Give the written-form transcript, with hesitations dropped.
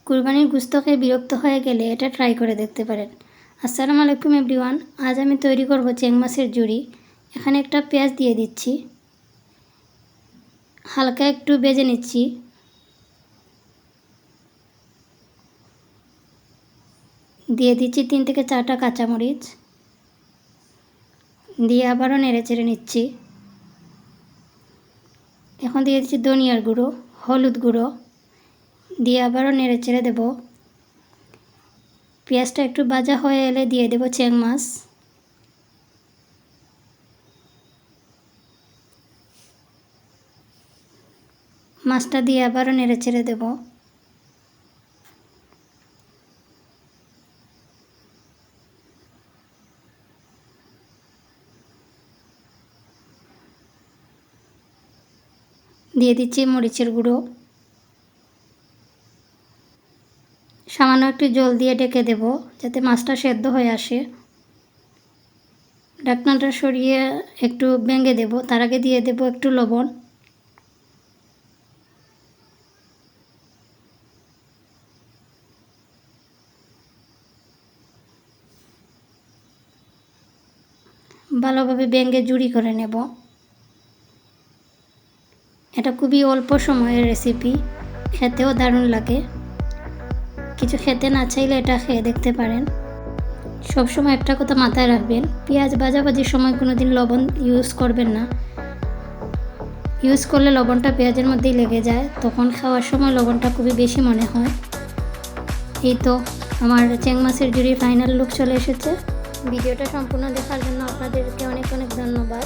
কুরবানির গোশত খেয়ে বিরক্ত হয়ে গেলে এটা ট্রাই করে দেখতে পারেন। আসসালামু আলাইকুম এভরিওয়ান। আজ আমি তৈরি করব চেং মাছের জুড়ি। এখানে একটা পেঁয়াজ দিয়ে দিচ্ছি, হালকা একটু ভেজে নিচ্ছি। দিয়ে দিচ্ছি 3 থেকে 4টা কাঁচামরিচ, দিয়ে আবারও নেড়ে চেড়ে নিচ্ছি। এখন দিয়ে দিচ্ছি ধনিয়ার গুঁড়ো, হলুদ গুঁড়ো, দিয়ে আবারও নেড়ে চেড়ে দেব। পেঁয়াজটা একটু ভাজা হয়ে এলে দিয়ে দেব চেং মাছ। মাছটা দিয়ে আবারও নেড়ে চেড়ে দেব। দিয়ে দিচ্ছি মরিচের গুঁড়ো, সামান্য একটু জল দিয়ে ঢেকে দেব যাতে মাছটা সেদ্ধ হয়ে আসে। ঢাকনাটা সরিয়ে একটু ভেঙে দেব, তার আগে দিয়ে দেব একটু লবণ। ভালোভাবে ভেঙে জুড়ি করে নেব। এটা খুবই অল্প সময়ের রেসিপি, খেতেও দারুণ লাগে। কিছু খেতে না চাইলে এটা খেয়ে দেখতে পারেন। সবসময় একটা কথা মাথায় রাখবেন, পেঁয়াজ ভাজাভাজির সময় কোনো দিন লবণ ইউজ করবেন না। ইউজ করলে লবণটা পেঁয়াজের মধ্যেই লেগে যায়, তখন খাওয়ার সময় লবণটা খুবই বেশি মনে হয়। এই তো আমার চেং মাছের জুড়ির ফাইনাল লুক চলে এসেছে। ভিডিওটা সম্পূর্ণ দেখার জন্য আপনাদেরকে অনেক অনেক ধন্যবাদ।